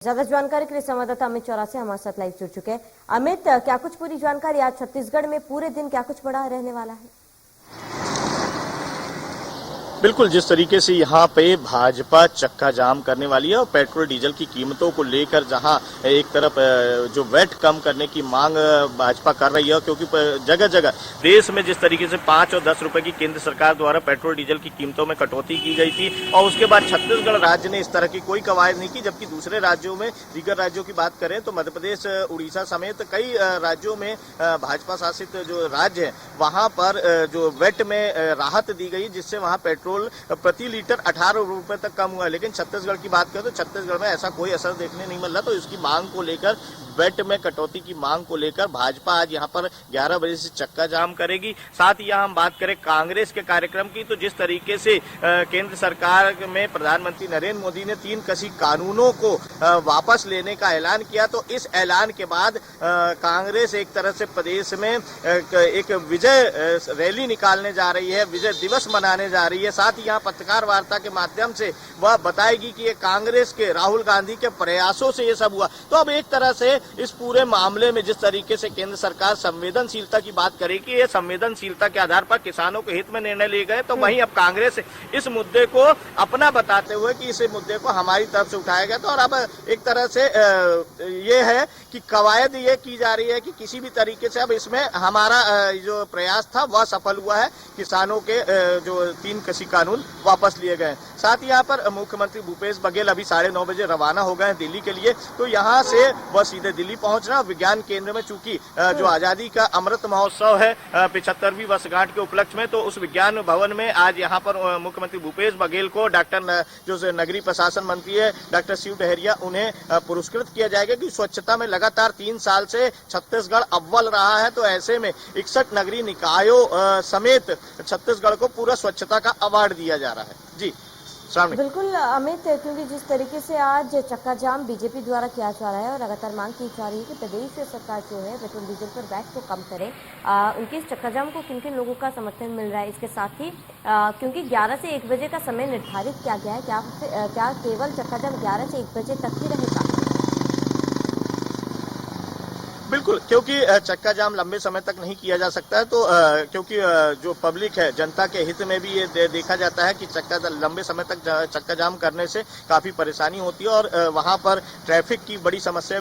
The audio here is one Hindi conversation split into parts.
ज्यादा जानकारी के लिए संवाददाता अमित चौरासी हमारे साथ लाइव जुड़ चुके हैं। अमित, क्या कुछ पूरी जानकारी आज छत्तीसगढ़ में पूरे दिन क्या कुछ बड़ा रहने वाला है? बिल्कुल, जिस तरीके से यहाँ पे भाजपा चक्का जाम करने वाली है और पेट्रोल डीजल की कीमतों को लेकर जहाँ एक तरफ जो वैट कम करने की मांग भाजपा कर रही है, क्योंकि जगह जगह देश में जिस तरीके से 5 और 10 रुपए की केंद्र सरकार द्वारा पेट्रोल डीजल की कीमतों में कटौती की गई थी और उसके बाद छत्तीसगढ़ राज्य ने इस तरह की कोई कवायद नहीं की, जबकि दूसरे राज्यों में, दीगर राज्यों की बात करें तो मध्य प्रदेश, उड़ीसा समेत कई राज्यों में भाजपा शासित जो राज्य है वहां पर जो वैट में राहत दी गई, जिससे वहां पेट्रोल प्रति लीटर 18 रुपए तक कम हुआ है। लेकिन छत्तीसगढ़ की बात करें तो छत्तीसगढ़ में ऐसा कोई असर देखने नहीं मिल रहा। तो इसकी मांग को लेकर, वैट में कटौती की मांग को लेकर भाजपा आज यहाँ पर 11 बजे से चक्का जाम करेगी। साथ ही यहाँ हम बात करें कांग्रेस के कार्यक्रम की, तो जिस तरीके से केंद्र सरकार में प्रधानमंत्री नरेंद्र मोदी ने 3 कृषि कानूनों को वापस लेने का ऐलान किया, तो इस ऐलान के बाद कांग्रेस एक तरह से प्रदेश में एक विजय रैली निकालने जा रही है, विजय दिवस मनाने जा रही है। साथ ही यहाँ पत्रकार वार्ता के माध्यम से वह बताएगी कि ये कांग्रेस के, राहुल गांधी के प्रयासों से ये सब हुआ। तो अब एक तरह से इस पूरे मामले में जिस तरीके से केंद्र सरकार संवेदनशीलता की बात करेगी, ये संवेदनशीलता के आधार पर किसानों के हित में निर्णय लिए गए, तो वहीं अब कांग्रेस इस मुद्दे को अपना बताते हुए कि इस मुद्दे को हमारी तरफ से उठाया गया। तो और अब एक तरह से ये है कि कवायद ये की जा रही है कि किसी भी तरीके से अब इसमें हमारा जो प्रयास था वह सफल हुआ है, किसानों के जो 3 कृषि कानून वापस लिए गए। साथ ही यहाँ पर मुख्यमंत्री भूपेश बघेल अभी 9:30 बजे रवाना हो गए हैं दिल्ली के लिए, तो यहाँ से वह सीधे दिल्ली पहुंच रहा। विज्ञान केंद्र में चूंकि जो आजादी का अमृत महोत्सव है 75वीं वर्षगांठ के उपलक्ष्य में, तो उस विज्ञान भवन में आज यहाँ पर मुख्यमंत्री भूपेश बघेल को जो नगरीय प्रशासन मंत्री है डॉक्टर शिव डहरिया, उन्हें पुरस्कृत किया जाएगा कि स्वच्छता में लगातार 3 साल से छत्तीसगढ़ अव्वल रहा है। तो ऐसे में 61 नगरीय निकायों समेत छत्तीसगढ़ को पूरा स्वच्छता का अवार्ड दिया जा रहा है। जी बिल्कुल अमित, क्योंकि जिस तरीके से आज चक्का जाम बीजेपी द्वारा किया जा रहा है और लगातार मांग की जा रही है कि प्रदेश सरकार जो है पेट्रोल डीजल पर वैट को कम करे, उनके इस चक्का जाम को किन किन लोगों का समर्थन मिल रहा है? इसके साथ ही क्योंकि 11 से 1 बजे का समय निर्धारित किया गया है, क्या केवल चक्का जाम 11 से 1 बजे तक ही रहेगा? बिल्कुल, क्योंकि चक्का जाम लंबे समय तक नहीं किया जा सकता है, तो क्योंकि जो पब्लिक है, जनता के हित में भी ये देखा जाता है कि लंबे समय तक चक्का जाम करने से काफी परेशानी होती है और वहां पर ट्रैफिक की बड़ी समस्या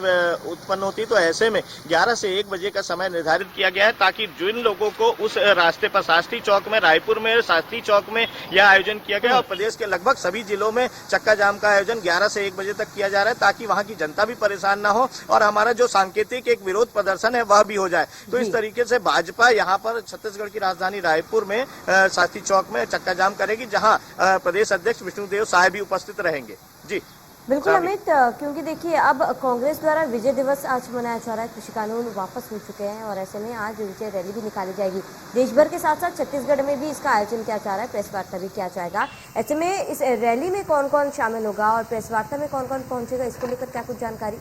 उत्पन्न होती है। तो ऐसे में 11 से 1 बजे का समय निर्धारित किया गया है, ताकि जिन लोगों को उस रास्ते पर शास्त्री चौक में, रायपुर में शास्त्री चौक में यह आयोजन किया गया और प्रदेश के लगभग सभी जिलों में चक्का जाम का आयोजन 11 से 1 बजे तक किया जा रहा है, ताकि वहां की जनता भी परेशान न हो और हमारा जो सांकेतिक एक विरोध प्रदर्शन है वह भी हो जाए। तो इस तरीके से भाजपा यहाँ पर छत्तीसगढ़ की राजधानी रायपुर में शास्त्री चौक में चक्का जाम करेगी, जहां प्रदेश अध्यक्ष विष्णुदेव साय भी उपस्थित रहेंगे। जी बिल्कुल अमित, क्योंकि देखिए अब कांग्रेस द्वारा विजय दिवस आज मनाया जा रहा है, कृषि कानून वापस मिल चुके हैं और ऐसे में आज विजय रैली भी निकाली जाएगी। देश भर के साथ साथ छत्तीसगढ़ में भी इसका आयोजन किया जा रहा है, प्रेस वार्ता भी किया जाएगा। ऐसे में इस रैली में कौन कौन शामिल होगा और प्रेस वार्ता में कौन कौन पहुंचेगा, इसको लेकर क्या कुछ जानकारी?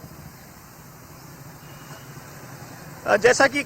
जैसा कि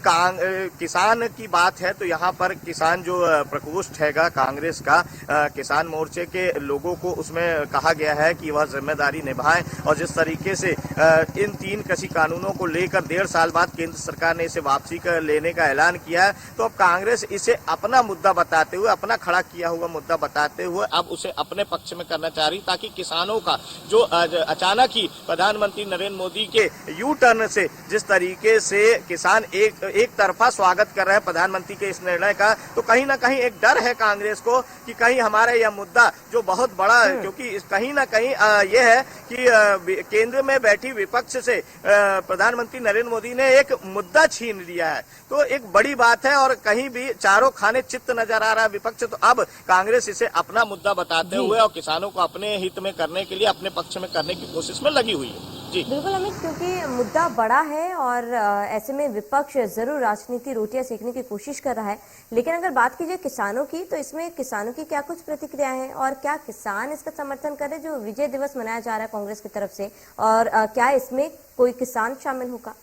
किसान की बात है, तो यहाँ पर किसान जो प्रकोष्ठ हैगा कांग्रेस का, किसान मोर्चे के लोगों को उसमें कहा गया है कि वह जिम्मेदारी निभाएं और जिस तरीके से इन 3 कृषि कानूनों को लेकर 1.5 साल बाद केंद्र सरकार ने इसे वापसी लेने का ऐलान किया है, तो अब कांग्रेस इसे अपना मुद्दा बताते हुए, अपना खड़ा किया हुआ मुद्दा बताते हुए अब उसे अपने पक्ष में करना चाह रही, ताकि किसानों का जो अचानक ही प्रधानमंत्री नरेंद्र मोदी के यू टर्न से जिस तरीके से किसान एक तरफा स्वागत कर रहे हैं प्रधानमंत्री के इस निर्णय का, तो कहीं ना कहीं एक डर है कांग्रेस को कि कहीं हमारा यह मुद्दा जो बहुत बड़ा है, क्योंकि कहीं ना कहीं यह है कि केंद्र में बैठी विपक्ष से प्रधानमंत्री नरेंद्र मोदी ने एक मुद्दा छीन लिया है, तो एक बड़ी बात है और कहीं भी चारों खाने चित्त नजर आ रहा है विपक्ष। तो अब कांग्रेस इसे अपना मुद्दा बताते हुए और किसानों को अपने हित में करने के लिए, अपने पक्ष में करने की कोशिश में लगी हुई है। जी बिल्कुल अमित, क्योंकि मुद्दा बड़ा है और ऐसे में विपक्ष जरूर राजनीति रोटियां सेकने की कोशिश कर रहा है। लेकिन अगर बात कीजिए किसानों की, तो इसमें किसानों की क्या कुछ प्रतिक्रिया है और क्या किसान इसका समर्थन करे जो विजय दिवस मनाया जा रहा है कांग्रेस की तरफ से, और क्या इसमें कोई किसान शामिल होगा?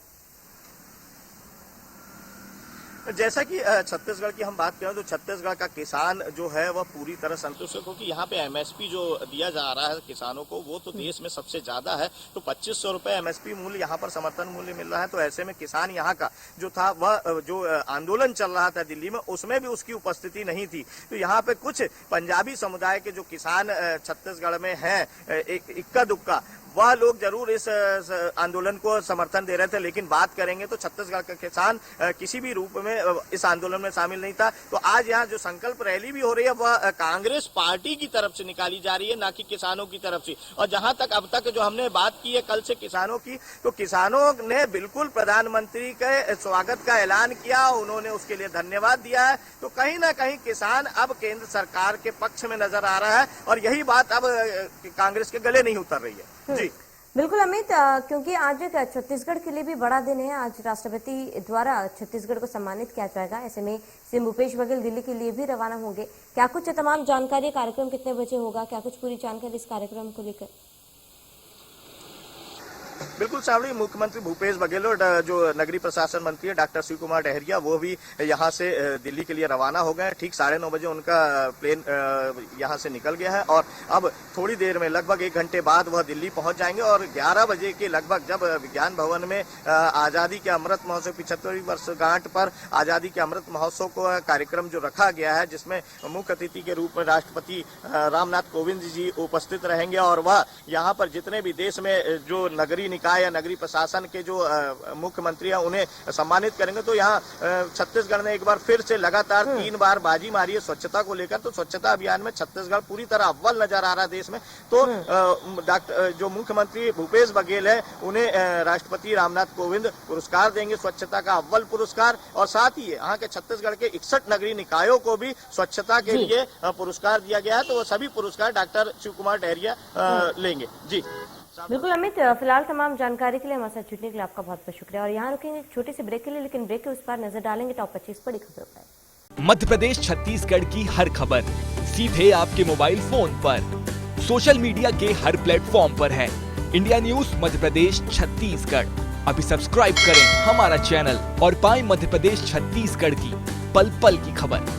जैसा कि छत्तीसगढ़ की हम बात करें तो छत्तीसगढ़ का किसान जो है वह पूरी तरह संतुष्ट है, क्योंकि यहाँ पे एमएसपी जो दिया जा रहा है किसानों को वो तो देश में सबसे ज्यादा है। तो 2500 रुपए एमएसपी मूल्य यहाँ पर समर्थन मूल्य मिल रहा है। तो ऐसे में किसान यहाँ का जो था वह जो आंदोलन चल रहा था दिल्ली में उसमें भी उसकी उपस्थिति नहीं थी। तो यहाँ पे कुछ पंजाबी समुदाय के जो किसान छत्तीसगढ़ में हैं इक्का दुक्का वह लोग जरूर इस आंदोलन को समर्थन दे रहे थे, लेकिन बात करेंगे तो छत्तीसगढ़ का किसान किसी भी रूप में इस आंदोलन में शामिल नहीं था। तो आज यहाँ जो संकल्प रैली भी हो रही है वह कांग्रेस पार्टी की तरफ से निकाली जा रही है, ना कि किसानों की तरफ से। और जहां तक अब तक जो हमने बात की है कल से किसानों की, तो किसानों ने बिल्कुल प्रधानमंत्री के स्वागत का ऐलान किया, उन्होंने उसके लिए धन्यवाद दिया है। तो कहीं ना कहीं किसान अब केंद्र सरकार के पक्ष में नजर आ रहा है और यही बात अब कांग्रेस के गले नहीं उतर रही है। जी बिल्कुल अमित, क्योंकि आज छत्तीसगढ़ के लिए भी बड़ा दिन है। आज राष्ट्रपति द्वारा छत्तीसगढ़ को सम्मानित किया जाएगा। ऐसे में सीएम भूपेश बघेल दिल्ली के लिए भी रवाना होंगे। क्या कुछ तमाम जानकारी, कार्यक्रम कितने बजे होगा, क्या कुछ पूरी जानकारी इस कार्यक्रम को लेकर? बिल्कुल सावड़ी, मुख्यमंत्री भूपेश बघेल और जो नगरीय प्रशासन मंत्री है डॉक्टर शिव कुमार डहरिया वो भी यहाँ से दिल्ली के लिए रवाना हो गए। ठीक 9:30 बजे उनका प्लेन यहाँ से निकल गया है और अब थोड़ी देर में लगभग 1 घंटे बाद वह दिल्ली पहुंच जाएंगे। और 11 बजे के लगभग जब विज्ञान भवन में आजादी के अमृत महोत्सव 75वीं वर्षगांठ पर आजादी के अमृत महोत्सव को कार्यक्रम जो रखा गया है, जिसमें मुख्य अतिथि के रूप में राष्ट्रपति रामनाथ कोविंद जी उपस्थित रहेंगे और वह यहाँ पर जितने भी देश में जो नगरीय निकाय या नगरीय प्रशासन के जो मुख्यमंत्री हैं उन्हें सम्मानित करेंगे। तो यहाँ छत्तीसगढ़ ने एक बार फिर से लगातार 3 बार बाजी मारी है स्वच्छता को लेकर। तो स्वच्छता अभियान में छत्तीसगढ़ पूरी तरह अव्वल नजर आ रहा है देश में। तो जो मुख्यमंत्री भूपेश बघेल है उन्हें राष्ट्रपति रामनाथ कोविंद पुरस्कार देंगे, स्वच्छता का अव्वल पुरस्कार। और साथ ही यहाँ के छत्तीसगढ़ के 61 नगरीय निकायों को भी स्वच्छता के लिए पुरस्कार दिया गया है। तो वो सभी पुरस्कार डॉक्टर शिव कुमार डहरिया लेंगे। जी बिल्कुल अमित, फिलहाल तमाम जानकारी के लिए हमारे साथ जुड़ने के लिए आपका बहुत बहुत शुक्रिया। और यहाँ रुकेंगे एक छोटे से ब्रेक के लिए, लेकिन ब्रेक के उस पर नजर डालेंगे टॉप 25 बड़ी खबरों पर। मध्य प्रदेश छत्तीसगढ़ की हर खबर सीधे आपके मोबाइल फोन पर, सोशल मीडिया के हर प्लेटफॉर्म पर है। इंडिया न्यूज मध्य प्रदेश छत्तीसगढ़, अभी सब्सक्राइब करें हमारा चैनल और पाएं मध्य प्रदेश छत्तीसगढ़ की पल पल की खबर।